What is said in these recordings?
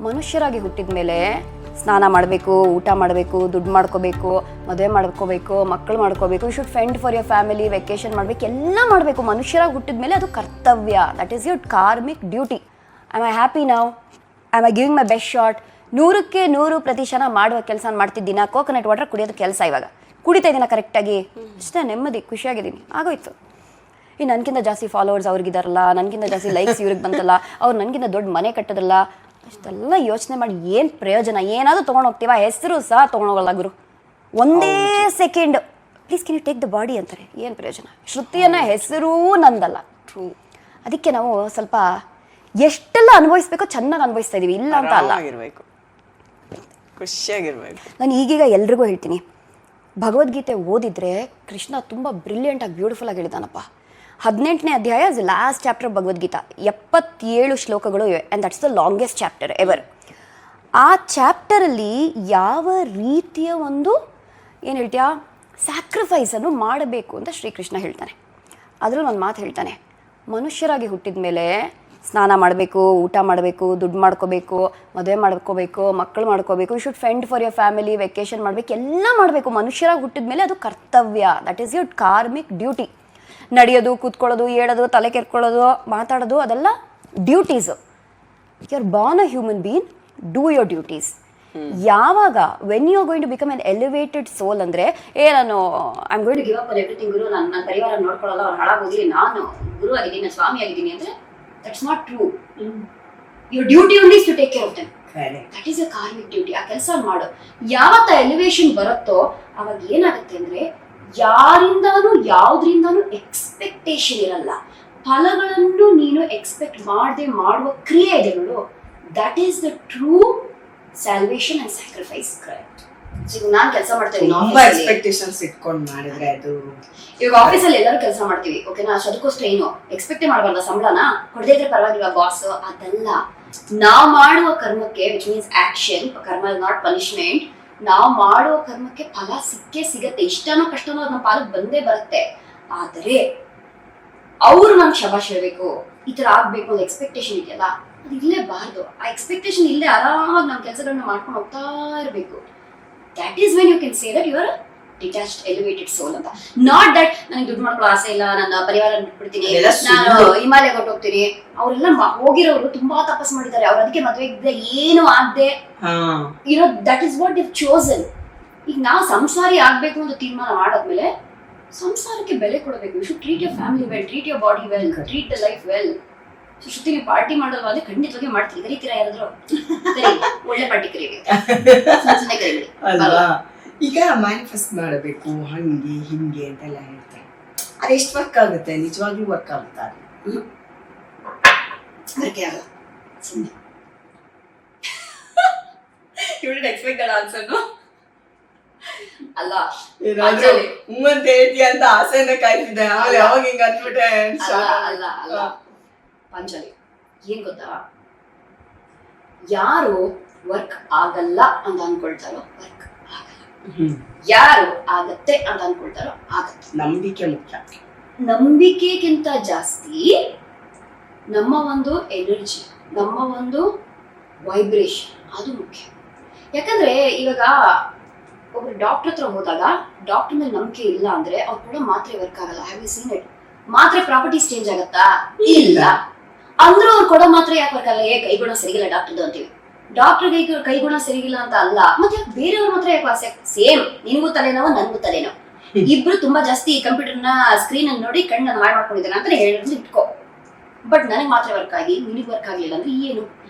ಮನುಷ್ಯರಾಗಿ ಹುಟ್ಟಿದ ಮೇಲೆ ಸ್ನಾನ ಮಾಡಬೇಕು, ಊಟ ಮಾಡಬೇಕು, ದುಡ್ಡು ಮಾಡ್ಕೋಬೇಕು, ಮದುವೆ ಮಾಡ್ಕೋಬೇಕು, ಮಕ್ಕಳು ಮಾಡ್ಕೋಬೇಕು, you should fend for your family, vacation ಮಾಡಬೇಕು, ಎಲ್ಲ ಮಾಡಬೇಕು. ಮನುಷ್ಯರಾಗಿ ಹುಟ್ಟಿದ ಮೇಲೆ ಅದು ಕರ್ತವ್ಯ. That is your karmic duty. Am I happy now? Am I giving my best shot? 100% ಮಾಡುವ ಕೆಲಸ ಮಾಡ್ತಿದ್ದೀನ. ಕೋಕೋನಟ್ ವಾಟರ್ ಕುಡಿಯೋದು ಕೆಲಸ ಇವಾಗ ಕುಡಿತಾ ಇದ್ದೀನ ಕರೆಕ್ಟಾಗಿ, ಅಷ್ಟೇ ನೆಮ್ಮದಿ, ಖುಷಿಯಾಗಿದ್ದೀನಿ, ಆಗೋಯ್ತು. ಈ ನನಗಿಂತ ಜಾಸ್ತಿ ಫಾಲೋವರ್ಸ್ ಅವ್ರಿಗಿದಾರಲ್ಲ, ನನಗಿಂತ ಜಾಸ್ತಿ ಲೈಕ್ಸ್ ಇವ್ರಿಗೆ ಬಂತಲ್ಲ, ಅವ್ರು ನನಗಿಂತ ದೊಡ್ಡ ಮನೆ ಕಟ್ಟೋದಲ್ಲ, ಅಷ್ಟೆಲ್ಲ ಯೋಚನೆ ಮಾಡಿ ಏನು ಪ್ರಯೋಜನ? ಏನಾದರೂ ತೊಗೊಂಡೋಗ್ತೀವ? ಹೆಸರು ಸಹ ತೊಗೊಂಡೋಗಲ್ಲ ಗುರು. ಒಂದೇ second please can you take the body ಅಂತಾರೆ. ಏನು ಪ್ರಯೋಜನ? ಶ್ರುತಿಯನ್ನ ಹೆಸರೂ ನಂದಲ್ಲ. ಟ್ರೂ. ಅದಕ್ಕೆ ನಾವು ಸ್ವಲ್ಪ ಎಷ್ಟೆಲ್ಲ ಅನುಭವಿಸ್ಬೇಕೋ ಚೆನ್ನಾಗಿ ಅನುಭವಿಸ್ತಾ ಇದೀವಿ, ಇಲ್ಲ ಅಂತ ಅಲ್ಲ, ಖುಷಿಯಾಗಿರ್ಬೇಕು. ನಾನು ಈಗೀಗ ಎಲ್ರಿಗೂ ಹೇಳ್ತೀನಿ, ಭಗವದ್ಗೀತೆ ಓದಿದ್ರೆ ಕೃಷ್ಣ ತುಂಬ ಬ್ರಿಲಿಯಂಟಾಗಿ ಬ್ಯೂಟಿಫುಲ್ಲಾಗಿ ಹೇಳಿದಾನಪ್ಪ. 18ನೇ ಅಧ್ಯಾಯ ಇಸ್ ಲಾಸ್ಟ್ ಚಾಪ್ಟರ್ ಭಗವದ್ಗೀತಾ. 77 ಶ್ಲೋಕಗಳು ಇವೆ, and that's the longest chapter ever. ಆ ಚಾಪ್ಟರಲ್ಲಿ ಯಾವ ರೀತಿಯ ಒಂದು ಏನು ಹೇಳ್ತೀಯಾ ಸ್ಯಾಕ್ರಿಫೈಸನ್ನು ಮಾಡಬೇಕು ಅಂತ ಶ್ರೀಕೃಷ್ಣ ಹೇಳ್ತಾನೆ. ಅದರಲ್ಲಿ ಒಂದು ಮಾತು ಹೇಳ್ತಾನೆ, ಮನುಷ್ಯರಾಗಿ ಹುಟ್ಟಿದ ಮೇಲೆ ಸ್ನಾನ ಮಾಡಬೇಕು, ಊಟ ಮಾಡಬೇಕು, ದುಡ್ಡು ಮಾಡ್ಕೋಬೇಕು, ಮದುವೆ ಮಾಡ್ಕೋಬೇಕು, ಮಕ್ಕಳು ಮಾಡ್ಕೋಬೇಕು, you should fend for your family, vacation ಮಾಡಬೇಕು, ಎಲ್ಲ ಮಾಡಬೇಕು. ಮನುಷ್ಯರಾಗಿ ಹುಟ್ಟಿದ ಮೇಲೆ ಅದು ಕರ್ತವ್ಯ. That is your karmic duty. ನಡೆಯೋದು, ಕೂತ್ಕೊಳ್ಳೋದು, ಹೇಳೋದು, ತಲೆ ಕೆರ್ಕೊಳ್ಳೋದು, ಮಾತಾಡೋದು, ಅದೆಲ್ಲ duties. You are born a human being, do your duties. ಯಾವಾಗ when you are going to become an elevated soul ಅಂದರೆ ನಾನು I am going to give up on everything ಗುರು, ನನ್ನ ಪರಿವಾರ ನೋಡ್ಕೊಳ್ಳಲ್ಲ, ಅವ್ರು ಹಾಳಾಗೋಗಿ ನಾನು ಗುರು ಆಗಿದ್ದೀನಿ, ನಾನು ಸ್ವಾಮಿ ಆಗಿದ್ದೀನಿ ಅಂದರೆ that's not true. Your duty only is to take care of them. That is a karmic duty. ಆ ಕೆಲಸ ಮಾಡು. ಯಾವತ್ತ ಎಲಿವೇಶನ್ ಬರುತ್ತೋ ಅವಾಗ ಏನಾಗುತ್ತೆ ಅಂದರೆ ಯಾರಿಂದಾನು ಯಾವುದರಿಂದಾನು ಎಕ್ಸ್ಪೆಕ್ಟೇಷನ್ ಇರಲ್ಲ. ಫಲಗಳನ್ನು ನೀನು ಎಕ್ಸ್ಪೆಕ್ಟ್ ಮಾಡದೆ ಮಾಡುವ ಕ್ರಿಯೆ ಇದೆ ನೋಡು, that is the true salvation and sacrifice. ನಾನು ಕೆಲಸ ಮಾಡ್ತಾ ಇದ್ದೀನಿ, ಎಕ್ಸ್ಪೆಕ್ಟೇಷನ್ಸ್ ಇಟ್ಕೊಂಡು ಮಾಡಿದ್ರೆ ಅದು ಇವಾಗ ಆಫೀಸಲ್ಲಿ ಎಲ್ಲರೂ ಕೆಲಸ ಮಾಡ್ತೀವಿ, ಓಕೆನಾ? ಅದಕ್ಕೋಸ್ಕರ ಏನು ಎಕ್ಸ್ಪೆಕ್ಟೇ ಮಾಡಬಾರ್ದ? ಸಂಬಳನ ಕೊಡದೇ ಇದ್ರೆ ಪರವಾಗಿಲ್ಲ ಬಾಸ್, ಅದಲ್ಲ. ನಾವು ಮಾಡುವ ಕರ್ಮಕ್ಕೆ, ವಿಚ್ ಮೀನ್ಸ್ ಆಕ್ಷನ್, ಕರ್ಮ ಇಸ್ ನಾಟ್ ಪನಿಷ್ಮೆಂಟ್. ನಾವು ಮಾಡುವ ಕರ್ಮಕ್ಕೆ ಫಲ ಸಿಕ್ಕೇ ಸಿಗತ್ತೆ. ಇಷ್ಟನೋ ಕಷ್ಟನೋ ನಮ್ಮ ಪಾಲಕ್ಕೆ ಬಂದೇ ಬರುತ್ತೆ. ಆದರೆ ಅವರು ನಮ್ಗೆ ಶಬಾಷ್ ಹೇಳ್ಬೇಕು, ಈ ತರ ಆಗ್ಬೇಕು ಅನ್ನೋ ಎಕ್ಸ್ಪೆಕ್ಟೇಷನ್ ಇದೆಯಲ್ಲ, ಅದು ಇಲ್ಲೇ ಬಾರ್ದು. ಆ ಎಕ್ಸ್ಪೆಕ್ಟೇಷನ್ ಇಲ್ಲದೆ ಆರಾಮಾಗಿ ನಮ್ಮ ಕೆಲಸಗಳನ್ನ ಮಾಡ್ಕೊಂಡು ಹೋಗ್ತಾ ಇರಬೇಕು. That is when you can say that you are detached elevated soul ಅಂತ. ನಾಟ್ ದಟ್ ನನಗೆ ದುಡ್ಡು ಮಾಡ್ಕೊಳ್ಳೋ ಆಸೆ ಇಲ್ಲ, ನನ್ನ ಪರಿವಾರ ಬಿಟ್ಬಿಡ್ತೀನಿ, ನಾನು ಹಿಮಾಲಯ ಕೊಟ್ಟೋಗ್ತೀನಿ. ಅವರೆಲ್ಲ ಹೋಗಿರೋರು ತುಂಬಾ ತಪಸ್ ಮಾಡಿದ್ದಾರೆ, ಅವ್ರು ಅದಕ್ಕೆ ಮದುವೆ ಇದ್ದೆ ಏನು ಆಗದೆ, ಯುನೋ ದಟ್ ಇಸ್ ವಾಟ್ ಇವ್ ಚೋಸನ್. ಈಗ ನಾವು ಸಂಸಾರಿ ಆಗ್ಬೇಕು ಅಂತ ತೀರ್ಮಾನ ಮಾಡಾದ್ಮೇಲೆ ಸಂಸಾರಕ್ಕೆ ಬೆಲೆ ಕೊಡಬೇಕು. You should treat your family well, treat your body well, treat the life well. Shruti ನೀವು ಪಾರ್ಟಿ ಮಾಡೋದು ಅಂದ್ರೆ ಖಂಡಿತವಾಗಿ ಮಾಡ್ತೀವಿ. ಕರೀತೀರಾ ಯಾರಾದ್ರೂ? ಒಳ್ಳೆ ಪಾರ್ಟಿ ಕರೀಬೇಕು, ಕರಿಬೇಡಿ. ಈಗ ಮ್ಯಾನಿಫೆಸ್ಟ್ ಮಾಡಬೇಕು ಹಂಗೆ ಹಿಂಗೆ ಅಂತೆಲ್ಲ ಹೇಳ್ತಾರೆ. ಅದು ಎಷ್ಟು ವರ್ಕ್ ಆಗುತ್ತೆ? ನಿಜವಾಗ್ಲೂ ವರ್ಕ್ ಆಗುತ್ತಾ? ಅಲ್ಲ, ಹೂವಂತ ಹೇಳ್ತೀಯ ಅಂತ ಆಸೆನ ಕಾಯ್ತಿದ್ದೆ, ಯಾವಾಗ ಹಿಂಗ ಅಂದ್ಬಿಟ್ಟೆ. ಅಲ್ಲ ಪಾಂಚಾಲಿ, ಏನ್ ಗೊತ್ತಾ, ಯಾರು ವರ್ಕ್ ಆಗಲ್ಲ ಅಂತ ಅನ್ಕೊಳ್ತಾರೋ ವರ್ಕ್ ಆಗಲ್ಲ, ಯಾರು ಆಗತ್ತೆ ಅಂತ ಅನ್ಕೊಳ್ತಾರೋ ಆಗತ್ತೆ. ನಂಬಿಕೆ ಮುಖ್ಯ. ನಂಬಿಕೆಗಿಂತ ಜಾಸ್ತಿ ನಮ್ಮ ಒಂದು ಎನರ್ಜಿ, ನಮ್ಮ ಒಂದು ವೈಬ್ರೇಷನ್, ಅದು ಮುಖ್ಯ. ಯಾಕಂದ್ರೆ ಇವಾಗ ಒಬ್ರು ಡಾಕ್ಟರ್ ಹತ್ರ ಹೋದಾಗ ಡಾಕ್ಟರ್ ಮೇಲೆ ನಂಬಿಕೆ ಇಲ್ಲ ಅಂದ್ರೆ ಅವ್ರು ಕೂಡ ಮಾತ್ರೆ ವರ್ಕ್ ಆಗಲ್ಲ. Have you seen it? ಮಾತ್ರೆ ಪ್ರಾಪರ್ಟೀಸ್ ಚೇಂಜ್ ಆಗತ್ತಾ? ಇಲ್ಲ. ಅಂದ್ರೂ ಅವ್ರು ಕೊಡೋ ಮಾತ್ರ ಯಾಕೆ ವರ್ಕ್ ಆಗಲ್ಲ? ಕೈಗುಣ ಸರಿಗಿಲ್ಲ ಡಾಕ್ಟರ್ದು ಅಂತೀವಿ. ಡಾಕ್ಟರ್ ಕೈಗುಣ ಸರಿಗಿಲ್ಲ ಅಂತ ಅಲ್ಲ, ಮತ್ತೆ ಬೇರೆಯವ್ರ ಮಾತ್ರ ಯಾಕೆ ವಾಸಿ? ಸೇಮ್, ನಿನ್ಗೂ ತಲೆನೋವು ನನ್ಗೂ ತಲೆನೋವು, ಇಬ್ರು ತುಂಬಾ ಜಾಸ್ತಿ ಕಂಪ್ಯೂಟರ್ನ ಸ್ಕ್ರೀನ್ ಅನ್ನು ನೋಡಿ ಕಣ್ಣನ್ನು ಹಾಳು ಮಾಡ್ಕೊಂಡಿದ್ದಾನೆ ಅಂತ ಹೇಳಿದ್ರು ಇಟ್ಕೋ. ಬಟ್ ನನಗೆ ಮಾತ್ರ ವರ್ಕ್ ಆಗಿ ನಿನಗೆ ವರ್ಕ್ ಆಗ್ಲಿಲ್ಲ ಅಂದ್ರೆ ಏನು?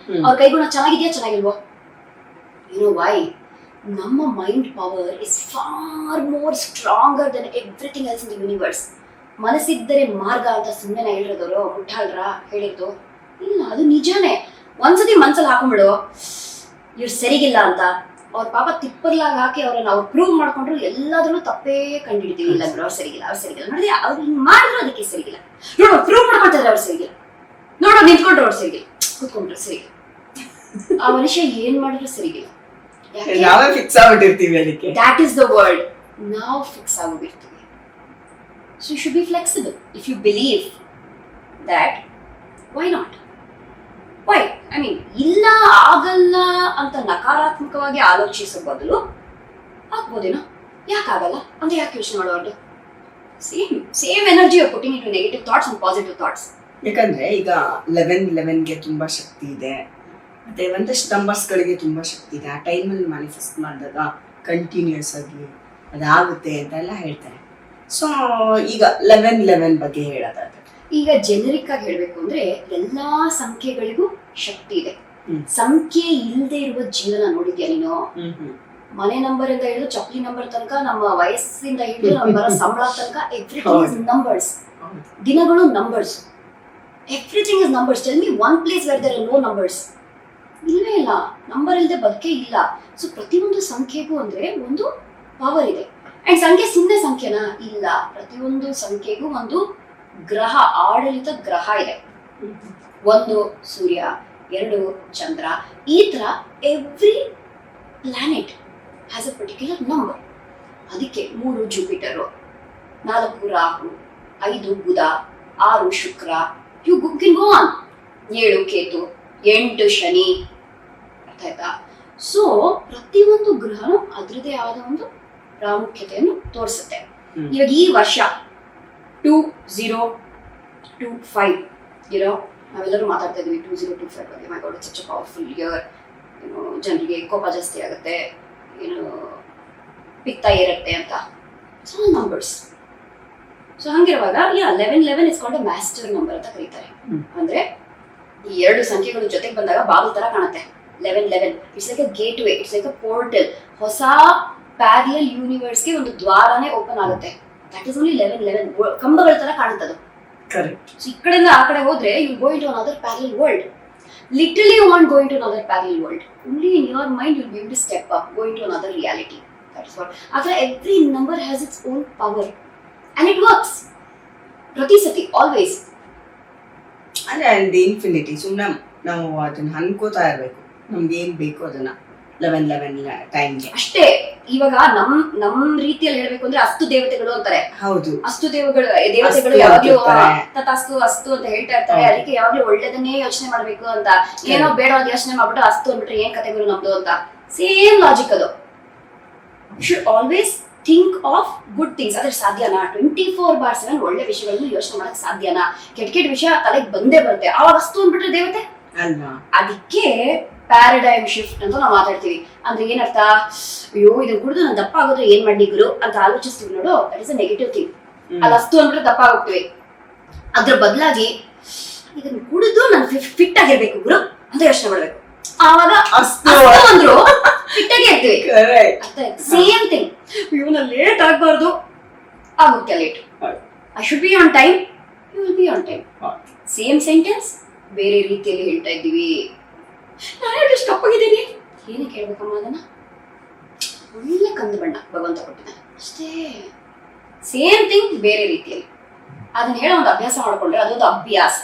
ಅವ್ರ ಕೈಗುಣ ಚೆನ್ನಾಗಿದ್ಯಾ ಚೆನ್ನಾಗಿಲ್ವೋ? You know why? ನಮ್ಮ mind power is far more stronger than everything else in the universe. ಮನಸ್ಸಿದ್ದರೆ ಮಾರ್ಗ ಅಂತ ಸುಮ್ಮನೆ ಹೇಳಿರೋದವರು ಮುಟ್ಟಾಳ್ರ ಹೇಳಿದ್ದು ಇಲ್ಲ, ಅದು ನಿಜಾನೇ. ಒಂದ್ಸತಿ ಮನ್ಸಲ್ಲಿ ಹಾಕೊಂಡ್ಬಿಡು ಇವ್ರು ಸರಿಗಿಲ್ಲ ಅಂತ, ಅವ್ರ ಪಾಪ ತಿಪ್ಪರ್ಲಾಗ ಹಾಕಿ ಅವ್ರನ್ನ ಅವ್ರು ಪ್ರೂವ್ ಮಾಡ್ಕೊಂಡ್ರು ಎಲ್ಲಾದ್ರೂ ತಪ್ಪೇ ಕಂಡಿಡ್ತೀವಿ. ಇಲ್ಲ ಅವ್ರು ಸರಿಗಿಲ್ಲ, ಅವ್ರು ಸರಿಗಿಲ್ಲ, ನೋಡಿ ಅವ್ರು ಹಿಂಗ್ ಮಾಡಿದ್ರು ಅದಕ್ಕೆ ಸರಿಗಿಲ್ಲ, ನೋಡು ಪ್ರೂವ್ ಮಾಡ್ಕೊಳ್ತಿದ್ರೆ ಅವ್ರು ಸರಿಗಿಲ್ಲ, ನೋಡು ನಿಂತ್ಕೊಂಡ್ರು ಅವ್ರು ಸರಿಗಿಲ್ಲ, ಕೂತ್ಕೊಂಡ್ರು ಸರಿಗಿಲ್ಲ, ಆ ಮನುಷ್ಯ ಏನ್ ಮಾಡಿದ್ರು ಸರಿಗಿಲ್ಲ. ನಾವೇ ಫಿಕ್ಸ್ ಆಗ್ಬಿಟ್ಟಿರ್ತೀವಿ ಅದಕ್ಕೆ. That is the word. ನಾವು ಫಿಕ್ಸ್ ಆಗ್ಬಿಟ್ಟಿರ್ತೀವಿ. So you should be flexible. If you believe that, why not? Why I mean ಇಲ್ಲ ಆಗಲ್ಲ ಅಂತ ನಕಾರಾತ್ಮಕವಾಗಿ ಆಲೋಚಿಸೋ ಬದಲು ಆಗ್ಬೋದೇನೋ, ಯಾಕಾಗಲ್ಲ ಅಂತ ಯಾಕೆ ಯೋಚನೆ ಮಾಡೋದು? Same energy of putting into negative thoughts and positive thoughts. ಯಾಕಂದ್ರೆ ಈಗ 11 ತುಂಬಾ ಶಕ್ತಿ ಇದೆ, ಮತ್ತೆ ಒಂದಷ್ಟು ನಂಬರ್ಸ್ಗಳಿಗೆ ತುಂಬಾ ಶಕ್ತಿ ಇದೆ. ಆ ಟೈಮಲ್ಲಿ ಮ್ಯಾನಿಫೆಸ್ಟ್ ಮಾಡಿದಾಗ ಕಂಟಿನ್ಯೂಸ್ ಆಗಿ ಅದಾಗುತ್ತೆ ಅಂತೆಲ್ಲ ಹೇಳ್ತಾರೆ. ಸೊ ಈಗ 11 ಬಗ್ಗೆ ಹೇಳೋದಾದ್ರೆ, ಈಗ ಜೆನರಿಕ್ ಆಗಿ ಹೇಳ್ಬೇಕು ಅಂದ್ರೆ ಎಲ್ಲಾ ಸಂಖ್ಯೆಗಳಿಗೂ ಶಕ್ತಿ ಇದೆ. ಸಂಖ್ಯೆ ಇಲ್ಲದೆ ಇರುವ ಜೀವನ ನೋಡಿದ್ಯಾ ನೀನು? ಮನೆ ನಂಬರ್ ಇಂದ ಹಿಡಿದು ಚಪ್ಪಲಿ ನಂಬರ್ ತನಕ, ನಮ್ಮ ವಯಸ್ಸಿಂದ ಹಿಡಿದು ನಮ್ಮ ಬರೋ ಸಂಬಳ ತನಕ ಎವ್ರಿಥಿಂಗ್ ಇಸ್ ನಂಬರ್ಸ್. ದಿನಗಳು numbers, everything is numbers. Tell me one place where there are no numbers. ಇಲ್ಲವೇ ಇಲ್ಲ, ನಂಬರ್ ಇಲ್ಲದೆ ಬದುಕೇ ಇಲ್ಲ. ಸೊ ಪ್ರತಿಯೊಂದು ಸಂಖ್ಯೆಗೂ ಅಂದ್ರೆ ಒಂದು ಪವರ್ ಇದೆ. ಅಂಡ್ ಸಂಖ್ಯೆ ಸುಮ್ಮನೆ ಸಂಖ್ಯೆನಾ? ಇಲ್ಲ, ಪ್ರತಿಯೊಂದು ಸಂಖ್ಯೆಗೂ ಒಂದು ಗ್ರಹ, ಆಡಳಿತ ಗ್ರಹ ಇದೆ. 1 ಸೂರ್ಯ, 2 ಚಂದ್ರ, ಈ ತರ every planet has a particular number. ಅದಕ್ಕೆ 3 Jupiter, 4 Rahu, 5 Budha, 6 Shukra, you can go on, 7 Ketu, 8 Shani. ಅರ್ಥ ಆಯ್ತಾ? ಸೊ ಪ್ರತಿಯೊಂದು ಗ್ರಹನು ಅದರದೇ ಆದ ಒಂದು ಪ್ರಾಮುಖ್ಯತೆಯನ್ನು ತೋರಿಸುತ್ತೆ. ಇವಾಗ ಈ ವರ್ಷ 2025 ನಾವೆಲ್ಲರೂ ಮಾತಾಡ್ತಾ ಇದೀವಿ 2025 ಬಗ್ಗೆ. My god, it's such a powerful year. ಜನರಿಗೆ ಕೋಪ ಜಾಸ್ತಿ ಆಗುತ್ತೆ, ಪಿತ್ತ ಏರುತ್ತೆ ಅಂತ. So numbers. ಸೊ ಹಂಗಿರುವಾಗ 11 is called a master number ಅಂತ ಕರೀತಾರೆ. ಅಂದ್ರೆ ಈ 2 ಸಂಖ್ಯೆಗಳು ಜೊತೆಗೆ ಬಂದಾಗ ಬಾಗಿಲು ತರ ಕಾಣುತ್ತೆ. 11 it's like a gate way, it's like a portal. ಹೊಸ ಪ್ಯಾರಲಲ್ ಯೂನಿವರ್ಸ್ಗೆ ಒಂದು ದ್ವಾರನೇ ಓಪನ್ ಆಗುತ್ತೆ. ದಟ್ ಇಸ್ ಓನ್ಲಿ 11 ಕಂಬಗಳ ತರ ಕಾಣುತ್ತದು. ಕರೆಕ್ಟ್. ಸೊ ಈ ಕಡೆಯಿಂದ ಆ ಕಡೆ ಹೋದ್ರೆ you go into another parallel world. Literally you won't go into another parallel world. Only in your mind you'll be able to step up, go into another reality. That is what. After every number has its own power, and it works. Pratisati, always. And infinity. ಸುಮ್ಮನೆ ನಾವು ಅದನ್ನ ಅನ್ಕೋತಾ ಇರ್ಬೇಕು, ನಮ್ಗೆ ಏನ್ ಬೇಕು ಅದನ್ನ 11 ಟೈಮ್ಗೆ ಅಷ್ಟೇ. ಇವಾಗ ನಮ್ ರೀತಿಯಲ್ಲಿ ಹೇಳ್ಬೇಕು ಅಂದ್ರೆ ಅಸ್ತು ದೇವತೆಗಳು ಅಂತಾರೆ. ಹೌದು, ಅಸ್ತು ದೇವತೆಗಳು ಯಾವಾಗ್ಲೂ ತಥಾಸ್ತು ಅಸ್ತು ಅಂತ ಹೇಳ್ತಾ ಇರ್ತಾರೆ. ಅದಕ್ಕೆ ಯಾವಾಗ್ಲೂ ಒಳ್ಳೇದನ್ನೇ ಯೋಚನೆ ಮಾಡ್ಬೇಕು ಅಂತ. ಏನೋ ಬೇಡ ಯೋಚನೆ ಮಾಡ್ಬಿಟ್ಟು ಅಸ್ತು ಅಂದ್ಬಿಟ್ರೆ ಏನ್ ಕಥೆಗಳು ನಮ್ದು ಅಂತ. ಸೇಮ್ ಲಾಜಿಕ್ ಅದು. Should always think of good things. ಅದ್ರ ಸಾಧ್ಯನಾ 24/7 ಒಳ್ಳೆ ವಿಷಯಗಳನ್ನು ಯೋಚನೆ ಮಾಡಕ್ ಸಾಧ್ಯನಾ? ಕೆಟ್ಟ ವಿಷಯ ತಲೆಗೆ ಬಂದೇ ಬರುತ್ತೆ. ಅವಾಗ ಅಸ್ತು ಅಂದ್ಬಿಟ್ರೆ ದೇವತೆ ಅಲ್ವಾ? ಅದಕ್ಕೆ ಪ್ಯಾರಡೈಮ್ ಶಿಫ್ಟ್ ಅಂತ ನಾವು ಮಾತಾಡ್ತೀವಿ. ಅಂದ್ರೆ ಏನರ್ಥ? ಅಯ್ಯೋ ಇದನ್ನ ಕುಡಿದು ನಾನು ದಪ್ಪ ಆಗೋದ್ರೆ ಏನ್ ಮಾಡಿ ಗುರು ಅಂತ ಆಲೋಚಿಸ್ತೀವಿ ನೋಡು. That is a negative thing. ಅಲ್ಲಿ ಅಸ್ತು ಅಂದ್ಬಿಟ್ರೆ ದಪ್ಪ ಆಗೋಗ್ತೀವಿ. ಅದ್ರ ಬದಲಾಗಿ ಇದನ್ನ ಕುಡಿದು ನಾನು ಫಿಟ್ ಆಗಿರ್ಬೇಕು ಗುರು ಅಂತ ಯೋಚನೆ ಮಾಡ್ಬೇಕು. ಆವಾಗ ಅಸ್ತು ಅಂದ್ರು ಫಿಟ್ ಆಗಿ ಇರ್ತೀವಿ. Same thing. ಅಯ್ಯೋ ನಾನು ಲೇಟ್ ಆಗ್ಬಾರ್ದು, ಆಗುತ್ತೆ late. I should be on time, you will be on time. Same sentence ಬೇರೆ ರೀತಿಯಲ್ಲಿ ಹೇಳ್ತಾ ಇದ್ದೀವಿ. ನಾನು ಸ್ಟಪ್ಪಾಗಿದ್ದೀನಿ, ಏನಕ್ಕೆ ಹೇಳ್ಬೇಕಮ್ಮ? ಅದನ್ನ ಒಳ್ಳೆ ಕಂದು ಬಣ್ಣ ಭಗವಂತ ಕೊಟ್ಟಿದ್ದಾನೆ ಅಷ್ಟೇ. ಸೇಮ್ ಥಿಂಗ್ ಬೇರೆ ರೀತಿಯಲ್ಲಿ. ಅದನ್ನ ಹೇಳೋ ಒಂದು ಅಭ್ಯಾಸ ಮಾಡ್ಕೊಂಡ್ರೆ ಅದೊಂದು ಅಭ್ಯಾಸ.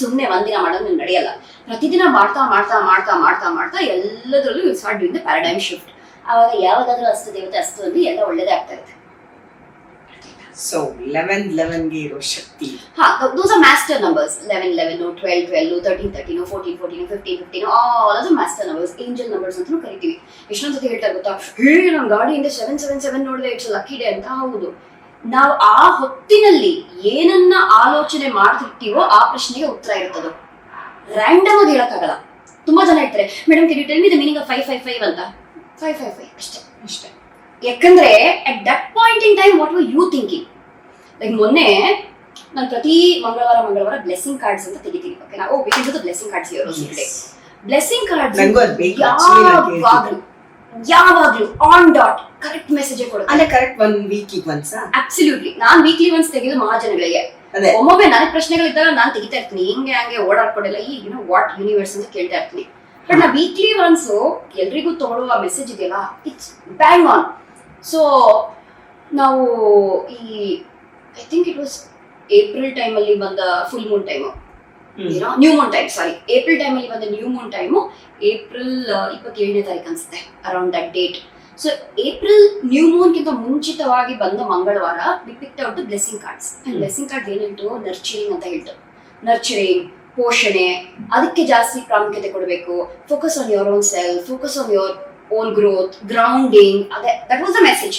ಸುಮ್ಮನೆ ಒಂದಿನ ಮಾಡೋದು ನಡೆಯಲ್ಲ. ಪ್ರತಿದಿನ ಮಾಡ್ತಾ ಮಾಡ್ತಾ ಮಾಡ್ತಾ ಮಾಡ್ತಾ ಮಾಡ್ತಾ ಎಲ್ಲದರಲ್ಲೂ you start doing the paradigm shift. ಆವಾಗ ಯಾವಾಗಾದ್ರೂ ಅಸ್ತು ದೇವತೆ ಅಸ್ತು ಅಂದ್ರೆ ಎಲ್ಲ ಒಳ್ಳೇದೇ ಆಗ್ತಾ ಇರುತ್ತೆ. ಸೊ 11ಗೆ ಇರೋ ಶಕ್ತಿ. Those are master numbers. 11, 12, 13, 14, 15, 15, all of the master numbers. Angel numbers ಅಂತಲೂ ಕರಿತೀವಿ. ಎಷ್ಟೊಂದು ಸತಿ ಹೇಳ್ತಾರೆ ಗೊತ್ತಾ, ಹೇ ನನ್ನ ಗಾಡಿಯಿಂದ 777 ನೋಡಿದೆ, ಇಟ್ಸ್ ಲಕ್ಕಿ ಡೇ ಅಂತ. ಹೌದು, ನಾವು ಆ ಹೊತ್ತಿನಲ್ಲಿ ಏನನ್ನ ಆಲೋಚನೆ ಮಾಡ್ತಿರ್ತೀವೋ ಆ ಪ್ರಶ್ನೆಗೆ ಉತ್ತರ ಇರುತ್ತದು. ರ್ಯಾಂಡಮ್ ಆಗಿ ಹೇಳಕ್ಕಾಗಲ್ಲ. ತುಂಬಾ ಜನ ಹೇಳ್ತಾರೆ, madam can you tell me the meaning of 555 ಅಂತ. 555 ಅಷ್ಟೇ. ಯಾಕಂದ್ರೆ at that point in time what were you thinking? Like ಮೊನ್ನೆ ನಾನು ಪ್ರತಿ ಮಂಗಳವಾರ ಬ್ಲೆಸ್ಸಿಂಗ್ ಕಾರ್ಡ್ಸ್ ಅಂತ ತೆಗಿತೀನಿ. ಓಕೆ, ನಾವು we can do the blessing cards here also today. Blessing cards ಯಾವಾಗ್ಲೂ ಆನ್ ಡಾಟ್ ಕರೆಕ್ಟ್ ಮೆಸೇಜ್ ಕೊಡುತ್ತೆ. ಅಂದ್ರೆ ಕರೆಕ್ಟ್ 1 ವೀಕಿಗೆ ಒನ್ಸ್? ಅಬ್ಸಲ್ಯೂಟ್ಲಿ. ನಾನು ವೀಕ್ಲಿ ಒನ್ಸ್ ತೆಗೆದು ಮಹಾಜನಗಳಿಗೆ. ಒಮ್ಮೊಮ್ಮೆ ನನಗೆ ಪ್ರಶ್ನೆಗಳಿದ್ದಾಗ ನಾನು ತೆಗಿತಾ ಇರ್ತೀನಿ. ಹಂಗೆ ಓಡಾಡ್ಕೊಂಡಿಲ್ಲ, ಈ ವಾಟ್ ಯೂನಿವರ್ಸ್ ಅಂತ ಕೇಳ್ತಾ ಇರ್ತೀನಿ. ಬಟ್ ನಾ ವೀಕ್ಲಿ ಒನ್ಸ್ ಎಲ್ರಿಗೂ ತಗೊಳ್ಳುವ ಮೆಸೇಜ್ ಇದೆಯಲ್ಲ, ಇಟ್ಸ್ ಬ್ಯಾಂಗ್ ಆನ್. ಸೊ ನಾವು ಈ I think it was April ಟೈಮಲ್ಲಿ ಬಂದ full moon time, new moon time, sorry April ಟೈಮಲ್ಲಿ ಬಂದ ನ್ಯೂ ಮೂನ್ ಟೈಮು ಏಪ್ರಿಲ್ 27ನೇ ತಾರೀಕು ಅನ್ಸುತ್ತೆ, around that date. So April new ಮೂನ್ಗಿಂತ ಮುಂಚಿತವಾಗಿ ಬಂದ ಮಂಗಳವಾರ we picked out the blessing cards. And blessing card ಏನಿತ್ತು, ನರ್ಚರಿಂಗ್ ಅಂತ ಹೇಳ್ತು. ನರ್ಚರಿಂಗ್, ಪೋಷಣೆ, ಅದಕ್ಕೆ ಜಾಸ್ತಿ ಪ್ರಾಮುಖ್ಯತೆ ಕೊಡಬೇಕು. Focus on your own self, focus on your own growth, grounding. ಅದೇ ದಟ್ ವಾಸ್ ದ ಮೆಸೇಜ್.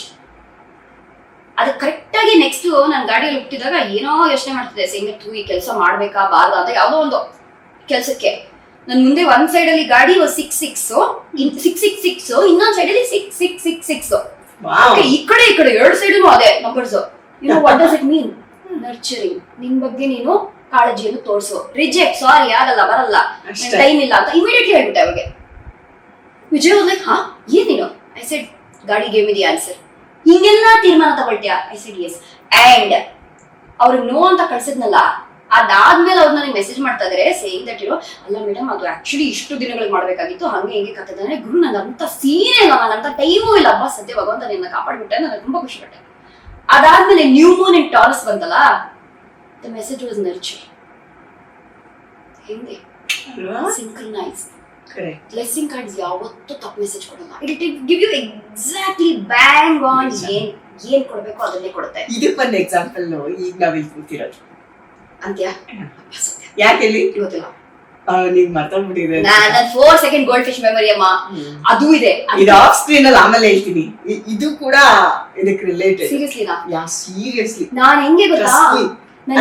ಅದು ಕರೆಕ್ಟ್ ಆಗಿ ನೆಕ್ಸ್ಟ್ ನಾನು ಗಾಡಿಯಲ್ಲಿ ಹುಟ್ಟಿದಾಗ ಏನೋ ಯೋಚನೆ ಮಾಡ್ತಿದ್ದೆ, ಸಿಂಗತ್ತು ಈ ಕೆಲಸ ಮಾಡ್ಬೇಕಾ ಬಾರ್ದ ಅಂತ. ಯಾವುದೋ ಒಂದು ಕೆಲಸಕ್ಕೆ ನನ್ ಮುಂದೆ ಒಂದ್ ಸೈಡ್ ಅಲ್ಲಿ ಗಾಡಿ 666 ಇನ್ನೊಂದ್ ಸೈಡ್ ಅಲ್ಲಿ 6666. ಈ ಕಡೆ ಎರಡು ಸೈಡ್ ಅದೇ numbers. What does it mean? Nurturing. ನಿನ್ ಬಗ್ಗೆ ನೀನು ಕಾಳಜಿಯನ್ನು ತೋರಿಸು. ರಿಜೆಕ್ಟ್, ಸಾರಿ ಆಗಲ್ಲ ಬರಲ್ಲ, ಟೈಮ್ ಇಲ್ಲ ಅಂತ ಇಮಿಡಿಯೇಟ್ಲಿ ಹೇಳ್ಬಿಟ್ಟೆ ಅವಾಗ. ವಿಜಯ್ ವಾಸ್ ಲೈಕ್, ಹಾ ಏನ್ ನೀನು? I said God gave me the answer. ಹಿಂಗೆಲ್ಲ ತೀರ್ಮಾನ ತಗೊಳ್ತೀಯಾ? I said yes. ಅಂಡ್ ಅವ್ರಿಗೆ ನೋ ಅಂತ ಕಳ್ಸಿದ್ನಲ್ಲ, ಅದಾದ್ಮೇಲೆ ಅವ್ರು ನನಗೆ ಮೆಸೇಜ್ ಮಾಡ್ತಾ ಇದಾರೆ ಸೇಯಿಂಗ್ ದಟ್ ಅಲ್ಲ ಮೇಡಮ್ ಅದು ಆಕ್ಚುಲಿ ಇಷ್ಟು ದಿನಗಳಿಗೆ ಮಾಡ್ಬೇಕಾಗಿತ್ತು, ಹಂಗೆ ಹಿಂಗೆ ಕತ್ತಿದ್ದಾನೆ ಗುರು. ನಂಗಂತ ಸೀನೇ ಇಲ್ಲ, ನಂಗಂತ ಟೈಮೂ ಇಲ್ಲ. ಹಬ್ಬ ಸದ್ಯ ಭಗವಂತ ನಿನ್ನ ಕಾಪಾಡ್ಬಿಟ್ಟೆ, ನನಗೆ ತುಂಬಾ ಖುಷಿ ಪಟ್ಟೆ. ಅದಾದ್ಮೇಲೆ ನ್ಯೂ ಮೂನ್ ಇನ್ ಟಾರಸ್ ಬಂತಲ್ಲ, ದ ಮೆಸೇಜ್ ವಾಸ್ ನರ್ಚರ್. ಹೆಂಗೆ ಸಿಂಕ್ರನೈಸ್. ಬ್ಲೆಸ್ಸಿಂಗ್ ಕಾರ್ಡ್ಸ್ ಯಾವತ್ತೂ ತಪ್ಪು ಮೆಸೇಜ್ ಕೊಡಲ್ಲ. It give you exactly bang on ಏನ್ ಕೊಡ್ಬೇಕು ಅದನ್ನೇ ಕೊಡುತ್ತೆ. ಇದಕ್ಕೊಂದು ಎಕ್ಸಾಂಪಲ್ ಈಗ ನಾವಿಲ್ಲಿ ಕೂತಿರೋದು ಅಂತ್ಯಾ ಯಾಕೆ ಗೊತ್ತಿಲ್ಲ. ನೀವ್ ಮಾತಾಡ್ಬಿಟ್ಟಿದ್ರೆ 4 ಸೆಕೆಂಡ್ ಗೋಲ್ಡ್ ಫಿಶ್ ಮೆಮೊರಿ ಅಮ್ಮ, ಅದು ಇದೆ. ಇದು ಆಫ್ ಸ್ಕ್ರೀನ್ ಅಲ್ಲಿ ಆಮೇಲೆ ಹೇಳ್ತೀನಿ. ಇದು ಕೂಡ ಇದಕ್ಕೆ ರಿಲೇಟೆಡ್. ಸೀರಿಯಸ್ಲಿ ಸೀರಿಯಸ್ಲಿ ನಾನ್ ಹೆಂಗೆ ಗೊತ್ತಾ,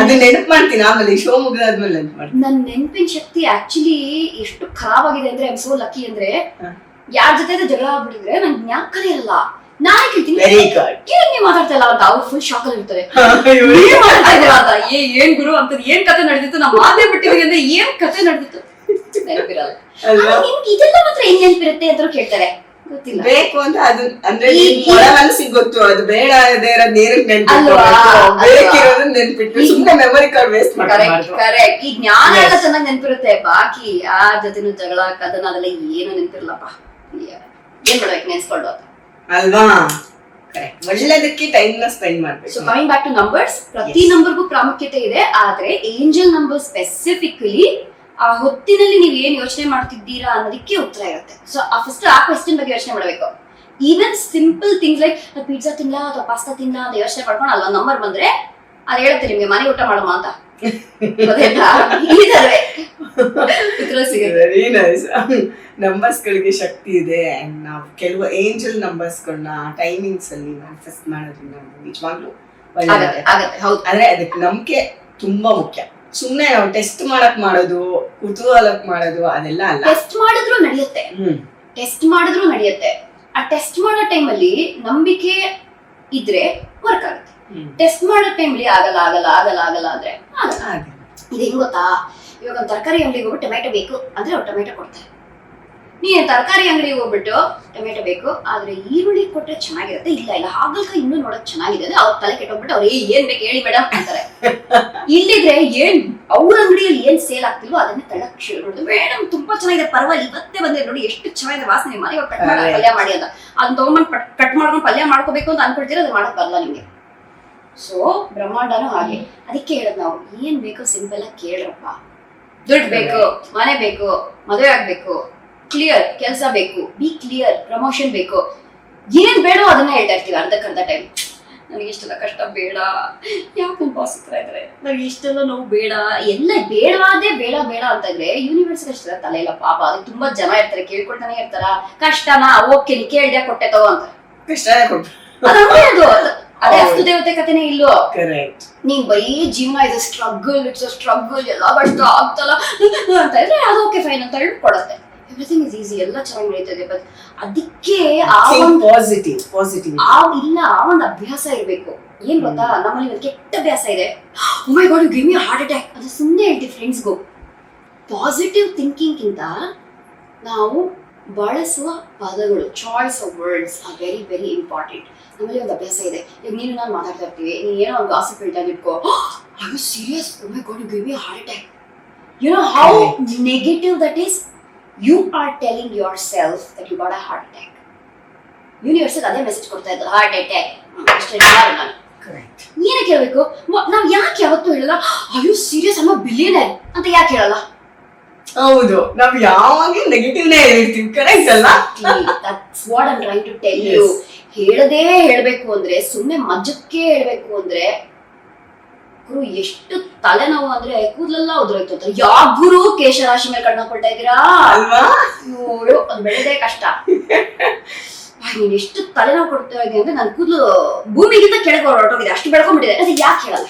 ಅದು ನೆನಪು ಮಾಡ್ತೀನಿ. ಆಮೇಲೆ ಶೋ ಮುಗಿದಾದ್ಮೇಲೆ ನೆನಪು ಮಾಡ್ತೀನಿ. ನನ್ ನೆನಪಿನ ಶಕ್ತಿ ಆಕ್ಚುಲಿ ಎಷ್ಟು ಖರಾಬ್ ಆಗಿದೆ ಅಂದ್ರೆ, ಐ ಆಮ್ ಸೋ ಲಕ್ಕಿ ಅಂದ್ರೆ, ಯಾರ ಜೊತೆ ಜಗಳ ಆಗ್ಬಿಟ್ಟಿದ್ರೆ ನನ್ ಜ್ಞಾಪಕನೇ ಇರಲ್ಲ. ನಾನೇ ಕೇಳ್ತೀನಿ ಏನ್ ನೀವ್ ಮಾತಾಡ್ತಾ ಇಲ್ಲ ಅಂತ. ಅವ್ರು ಫುಲ್ ಶಾಕ್ ಅಲ್ಲಿ ಇರ್ತಾರೆ, ಮಾತಾಡ್ತಾ ಇದ್ದೀರಾ ಅಂತ. ಏನ್ ಗುರು ಅಂತ, ಏನ್ ಕತೆ ನಡೆದಿತ್ತು, ನಾವು ಮಾತೇ ಬಿಟ್ಟಿದ್ವಿ ಅಂದ್ರೆ ಏನ್ ಕತೆ ನಡೆದಿತ್ತು ನೆನಪಿರಲ್ಲ. ನಿಮ್ಗೆ ಇದೆಲ್ಲ ಮಾತ್ರ ಏನ್ ನೆನಪಿರುತ್ತೆ ಅಂತ ಕೇಳ್ತಾರೆ. ಗೊತ್ತಿಲ್ಲ. ಬೇಕು ಅಂತ ಅದು ಅಂದ್ರೆ ಮನಸ್ಸಿಗೆ ಗೊತ್ತು, ಅದು ಬೇಡ ಬೇಕಿರೋದನ್ನ ನೆನ್ಪಿಟ್ಟು ಸುಮ್ಮನೆ ಮೆಮೊರಿ ಕಾರ್ಡ್ ವೇಸ್ಟ್ ಮಾಡ್ತಾರೆ. ಕರೆಕ್ಟ್. ಈ ಜ್ಞಾನ ಎಲ್ಲ ಚೆನ್ನಾಗಿ ನೆನಪಿರುತ್ತೆ, ಬಾಕಿ ಯಾರ ಜೊತೆನೂ ಜಗಳ ಕದನ ಅದೆಲ್ಲ ಏನು ನೆನಪಿರಲ್ಲಪ್ಪ. ಏನ್ ಮಾಡ್ಬೇಕು ನೆನ್ಸ್ಕೊಂಡು ಅಂತ ಅಲ್ವಾ? ಒಳ್ಳೆದಕ್ಕೆ ಟೈಮ್ ನ ಸ್ಪೆಂಡ್ ಮಾಡ್ಬೇಕು. So coming back two numbers, ಪ್ರತಿ ನಂಬರ್ಗೂ ಪ್ರಾಮುಖ್ಯತೆ ಇದೆ. ಆದ್ರೆ ಏಂಜಲ್ ನಂಬರ್ ಸ್ಪೆಸಿಫಿಕಲಿ ಆ ಹೊತ್ತಿನಲ್ಲಿ ನೀವು ಏನ್ ಯೋಚನೆ ಮಾಡ್ತಿದ್ದೀರಾ ಅನ್ನೋದಕ್ಕೆ ಉತ್ತರ ಇರುತ್ತೆ. ಸೊ ಫಸ್ಟ್ ಆ ಕ್ವೆಶ್ಚನ್ ಬಗ್ಗೆ ಯೋಚನೆ ಮಾಡಬೇಕು. Even simple things like pizza ತಿನ್ಲಾ ಅಥವಾ ಪಾಸ್ತಾ ತಿನ್ಲಾ ಅಂತ ಯೋಚನೆ ಮಾಡ್ಕೊಂಡು ಅಲ್ವಾ ನಂಬರ್ ಬಂದ್ರೆ ಅದು ಹೇಳುತ್ತೆ ನಿಮ್ಗೆ ಮನೆ ಊಟ ಮಾಡಮ್ಮ ಅಂತ. Very nice. ನಂಬರ್ಸ್ ಗಳಿಗೆ ಶಕ್ತಿ ಇದೆ. ಅಂಡ್ ನಾವು ಕೆಲವು ಏಂಜಲ್ ನಂಬರ್ಸ್ ಗಳನ್ನ ಟೈಮಿಂಗ್ಸ್ ಅಲ್ಲಿ ಮ್ಯಾನಿಫೆಸ್ಟ್ ಮಾಡೋದ್ರಿಂದ ನಿಜವಾಗ್ಲೂ ಆದ್ರೆ ಅದಕ್ಕೆ ನಂಬಿಕೆ ತುಂಬಾ ಮುಖ್ಯ. ಸುಮ್ನೆ ನಾವು ಟೆಸ್ಟ್ ಮಾಡೋದು, ಕುತೂಹಲಕ್ ಮಾಡೋದು ಅದೆಲ್ಲ ಅಲ್ಲ. ಟೆಸ್ಟ್ ಮಾಡಿದ್ರು ನಡೆಯುತ್ತೆ, ಟೆಸ್ಟ್ ಮಾಡಿದ್ರು ನಡೆಯುತ್ತೆ. ಆ ಟೆಸ್ಟ್ ಮಾಡೋ ಟೈಮಲ್ಲಿ ನಂಬಿಕೆ ಇದ್ರೆ ವರ್ಕ್ ಆಗುತ್ತೆ. ಟೆಸ್ಟ್ ಮಾಡೋ ಟೈಮಲ್ಲಿ ಆಗಲ್ಲ ಆಗಲ್ಲ ಆಗಲ್ಲ ಆಗಲ್ಲ ಅಂದ್ರೆ ಇದು ಹೆಂಗ್ ಗೊತ್ತಾ, ಇವಾಗ ಒಂದು ತರಕಾರಿ ಅಂಗಡಿಗೆ ಹೋಗ್ಬಿಟ್ಟು ಟೊಮೆಟೊ ಬೇಕು ಅಂದ್ರೆ ಅವ್ರು ಟೊಮೆಟೊ ಕೊಡ್ತಾರೆ. ನೀನ್ ತರಕಾರಿ ಅಂಗಡಿಗೆ ಹೋಗ್ಬಿಟ್ಟು ಟೊಮೆಟೊ ಬೇಕು ಆದ್ರೆ ಈರುಳ್ಳಿ ಕೊಟ್ರೆ ಚೆನ್ನಾಗಿರುತ್ತೆ, ಇಲ್ಲ ಇಲ್ಲ ಹಾಗಲ್ಕಾಯಿ ಇನ್ನೂ ನೋಡಕ್ ಚೆನ್ನಾಗಿದೆ ಅಂದ್ರೆ ಅವ್ರ ತಲೆ ಕೆಟ್ಟೋಗ್ಬಿಟ್ಟು ಅವ್ರು ಏನ್ ಬೇಕು ಹೇಳಿ ಮೇಡಮ್ ಅಂತಾರೆ. ಇಲ್ಲಿದ್ರೆ ಏನ್ ಅವ್ರ ಅಂಗಡಿಯಲ್ಲಿ ಏನ್ ಸೇಲ್ ಆಗ್ತಿಲ್ವೋ ಅದನ್ನೇ ತಳಕ್ ಶುರು ಮಾಡೋದು. ಮೇಡಮ್ ತುಂಬಾ ಚೆನ್ನಾಗಿದೆ, ಪರವಾಗಿಲ್ಲ ಇವತ್ತೇ ಬಂದಿದೆ ನೋಡಿ, ಎಷ್ಟು ಚೆನ್ನಾಗಿದೆ ವಾಸನೆ, ಮನೆ ಕಟ್ ಮಾಡಿ ಪಲ್ಯ ಮಾಡಿ ಅಂತ ಅದನ್ನ ತಗೊಂಡ್ಬಂದು ಕಟ್ ಮಾಡ್ಕೊಂಡು ಪಲ್ಯ ಮಾಡ್ಕೋಬೇಕು ಅಂತ ಅನ್ಕೊಳ್ತೀರ, ಅದು ಮಾಡಕ್ ಬರಲ್ಲ ನಿಮ್ಗೆ. ಸೊ ಬ್ರಹ್ಮಾಂಡನೂ ಹಾಗೆ. ಅದಕ್ಕೆ ಹೇಳದ್ ನಾವು ಏನ್ ಬೇಕೋ ಸಿಂಪಲ್ ಆಗಿ ಕೇಳ್ರಪ್ಪ. ದುಡ್ಡು ಬೇಕು, ಮನೆ ಬೇಕು, ಮದುವೆ ಆಗ್ಬೇಕು, ಕ್ಲಿಯರ್ ಕೆಲಸ ಬೇಕು, ಬಿ ಕ್ಲಿಯರ್, ಪ್ರಮೋಷನ್ ಬೇಕು, ಏನ್ ಬೇಡ ಅದನ್ನ ಹೇಳ್ತಾ ಇರ್ತೀವಿ ಅರ್ಧಕ್ಕರ್ಧ ಟೈಮ್. ನನಗೆ ಇಷ್ಟೆಲ್ಲ ಕಷ್ಟ ಬೇಡ, ಯಾಕೆ ನನ್ನ ಬಾಸ್ ಹತ್ರ ಇದ್ರೆ ನನಗೆ ಇಷ್ಟೆಲ್ಲ ನೋವು ಬೇಡ, ಎಲ್ಲ ಬೇಡವಾದೇ ಬೇಡ ಬೇಡ ಅಂತ ಇದ್ರೆ ಯೂನಿವರ್ಸ್ ಅಷ್ಟೆಲ್ಲ ತಲೆ ಇಲ್ಲ ಪಾಪ. ಅದಕ್ಕೆ ತುಂಬಾ ಜನ ಇರ್ತಾರೆ, ಕೇಳ್ಕೊಳ್ತಾನೆ ಇರ್ತಾರ. ಕಷ್ಟನಾ ಓಕೆ ನೀ ಕೇಳ್ದೆ ಕೊಟ್ಟೆ ತಗೋ ಅಂತ. ಅದೇ ಅಷ್ಟು ದೇವತೆ ಕಥೆನೇ ಇಲ್ಲೋ. ನೀನ್ ಬರೀ ಜೀವನ ಇದು ಸ್ಟ್ರಗಲ್, ಇಟ್ಸ್ ಅ ಸ್ಟ್ರಗಲ್, ಎಲ್ಲ ಕಷ್ಟ ಆಗ್ತಲ್ಲ ಅಂತ ಇದ್ರೆ ಅದು ಓಕೆ ಫೈನ್ ಅಂತ ಹೇಳಿ ಕೊಡತ್ತೆ. ಎವ್ರಿಥಿಂಗ್ ಇಸ್ ಈಸಿ, ಎಲ್ಲ ಚೆನ್ನಾಗಿ ನಡೀತದೆ. ಬಟ್ ಅದಕ್ಕೆ ಆ ಒಂದು ಅಭ್ಯಾಸ ಇರ್ಬೇಕು. ಏನ್ ಗೊತ್ತಾ, ನಮ್ಮಲ್ಲಿ ಒಂದು ಕೆಟ್ಟ ಅಭ್ಯಾಸ ಇದೆ. Oh my god you give me heart attack ಅದು ಸುಮ್ಮನೆ ಹೇಳ್ತೀವಿ ಫ್ರೆಂಡ್ಸ್ಗೂ. ಪಾಸಿಟಿವ್ ಥಿಂಕಿಂಗ್ ಗಿಂತ ನಾವು ಬಳಸುವ ಪದಗಳು, choice of words are very very important. ನಮ್ಮಲ್ಲಿ ಒಂದು ಅಭ್ಯಾಸ ಇದೆ. ಈಗ ನೀನು ನಾನು ಮಾತಾಡ್ತಾ ಇರ್ತೀವಿ, ನೀನು ಏನೋ ಒಂದು ಗಾಸಿಪ್ ಹೇಳ್ತಾ ಇಟ್ಕೋ, I was serious, oh my god you give me heart attack. You know how negative that is. You are telling yourself that you got a heart attack. Universe ಅದೇ ಮೆಸೇಜ್ ಕೊಡ್ತಾ ಇದ್ದು, ಹಾರ್ಟ್ ಅಟ್ಯಾಕ್. ಏನಕ್ಕೆ ಹೇಳ್ಬೇಕು? ನಾವ್ ಯಾಕೆ ಯಾವತ್ತೂ ಹೇಳಲ್ಲ I you serious I am a billionaire ಅಂತ ಯಾಕೆ ಹೇಳಲ್ಲ? ಹೌದು, ನಾವ್ ಯಾವಾಗ್ಲೂ ನೆಗೆಟಿವ್ ನೇ ಹೇಳ್ತೀವಿ. ಕರೆಕ್ಟ್ ಅಲ್ಲ? That's what I'm trying to tell you. ಹೇಳದೇ ಹೇಳ್ಬೇಕು ಅಂದ್ರೆ, ಸುಮ್ನೆ ಮಜಕ್ಕೆ ಹೇಳ್ಬೇಕು ಅಂದ್ರೆ ಗುರು ಎಷ್ಟು ತಲೆನೋವು ಅಂದ್ರೆ ಕೂದಲೆಲ್ಲ ಉದುರೋಯ್ತು ಅಂತ. ಯಾವ ಗುರು ಕೇಶರಾಶಿ ಮೇಲೆ ಕಣ್ಣು ಕೊಡ್ತಾ ಇದ್ದೀರಾ ಅಲ್ವಾ? ನೋಡು ಅದು ಬೆಳೆದೇ ಕಷ್ಟ. ನೀನ್ ಎಷ್ಟು ತಲೆನೋವು ಕೊಡ್ತಾ ಇದೆ ಅಂದ್ರೆ ನನ್ನ ಕೂದಲು ಭೂಮಿಗಿಂತ ಕೆಳಗೆ ಹೊರಟೋಗಿದೆ, ಅಷ್ಟು ಬೆಳ್ಕೊಂಡ್ಬಿಟ್ಟಿದೆ. ಅದು ಯಾಕೆ ಹೇಳಲ್ಲ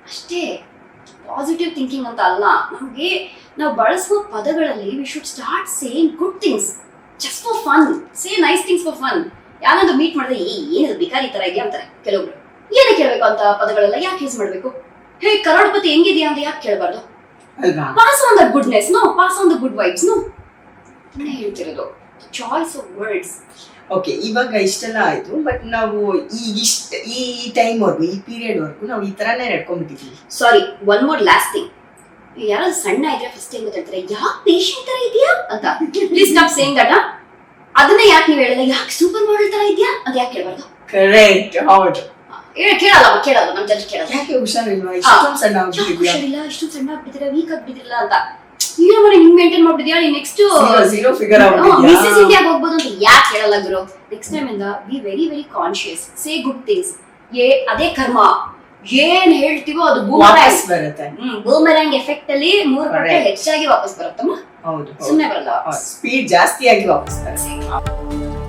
ಅಷ್ಟೇ. ಪಾಸಿಟಿವ್ ಥಿಂಕಿಂಗ್ ಅಂತ ಅಲ್ಲ, ನಮ್ಗೆ ನಾವು ಬಳಸುವ ಪದಗಳಲ್ಲಿ we should start saying good things just for fun. Say nice things for fun. ಯಾರಾದ್ರೂ ಮೀಟ್ ಮಾಡಿದ್ರೆ ಏನಿದು ಬಿಕಾರಿ ತರ ಇದೆಯಾ ಅಂತಾರೆ ಕೆಲವೊಬ್ರು. ಏನಕ್ಕೆ ಕೇಳ್ಬೇಕು ಅಂತ ಪದಗಳೆಲ್ಲ ಯಾಕೆ ಯೂಸ್ ಮಾಡ್ಬೇಕು? ಹೇ ಕರೋಡ್ಪತಿ ಹೆಂಗಿದ್ಯಾ ಅಂತ ಯಾಕೆ ಕೇಳಬಾರ್ದು? Pass on the goodness, no pass on the good vibes, no ಹೇಳ್ತಿರೋದು. Choice of words. ಓಕೆ, ಇವಾಗ ಇಷ್ಟೆಲ್ಲ ಆಯ್ತು, ಬಟ್ ನಾವು ಈ ಟೈಮ್ ವರ್ಗು, ಈ ಪೀರಿಯಡ್ ವರ್ಗು ನಾವು ಈ ತರಾನೇ ನಡ್ಕೊಂಡ್ಬಿಟ್ಟಿದ್ವಿ. ಸಾರಿ, ಒನ್ ಮೋರ್ ಲಾಸ್ಟ್ ಥಿಂಗ್. ಯಾರಾದ್ರೂ ಸಣ್ಣ ಇದ್ರೆ ಫಸ್ಟ್ ಏನ್ ಗೊತ್ತಾಗ್ತಾರೆ, ಯಾಕೆ ಪೇಷಂಟ್ ತರ ಇದೆಯಾ ಅಂತ. Please stop saying that. ಅದನ್ನೇ ಯಾಕೆ ನೀವು ಹೇಳಲ್ಲ, ಯಾಕೆ ಸೂಪರ್ ಮಾಡೆಲ್ ತರ ಇದೆಯಾ ಅಂತ ಯಾಕೆ ಕೇಳಬಾರ್ದು? ಕರೆಕ್ಟ್, ಹೌದು. ಕೇಳಲ್ಲ ನಮ್ ಜನ ಕೇಳಲ್ಲ. ಯಾಕೆ ಹುಷಾರಿಲ್ವಾ, ಇಷ್ಟೊಂದು ಸಣ್ಣ ಹುಷಾರಿಲ್ಲ, ಇಷ್ಟೊಂದು ಸಣ್ಣ ಆಗ್ಬಿಟ್ಟಿದ್ದೀರಾ, ವೀಕ್ ಆಗ್ಬಿಟ್ಟಿರಲ್ಲ ಅಂತ. ಏನೋ ಮಾಡಿ ಹಿಂಗ್ ಮೇಂಟೈನ್ ಮಾಡ್ಬಿಟ್ಟಿದ್ಯಾ, ನೆಕ್ಸ್ಟ್ ಝೀರೋ ಫಿಗರ್ ಮಿಸಸ್ ಇಂಡಿಯಾಗೆ ಹೋಗ್ಬೋದು ಅಂತ ಯಾಕೆ ಹೇಳಲ್ಲ ಗುರು? ನೆಕ್ಸ್ಟ್ ಟೈಮ್ ಇಂದ be very very conscious, say good things. ಅದೇ ಕರ್ಮ, ಏನ್ ಹೇಳ್ತೀವೋ ಅದು ವಾಪಸ್ ಬರುತ್ತೆ. ಬೂಮರಂಗ್ ಎಫೆಕ್ಟ್ ಅಲ್ಲಿ 3 ಪಟ್ಟು ಹೆಚ್ಚಾಗಿ ವಾಪಸ್ ಬರುತ್ತಮ್ಮ. ಹೌದು, ಸುಮ್ಮನೆ ಬರಲ್ಲ, ಸ್ಪೀಡ್ ಜಾಸ್ತಿ ಆಗಿ ವಾಪಸ್ ಬರುತ್ತೆ.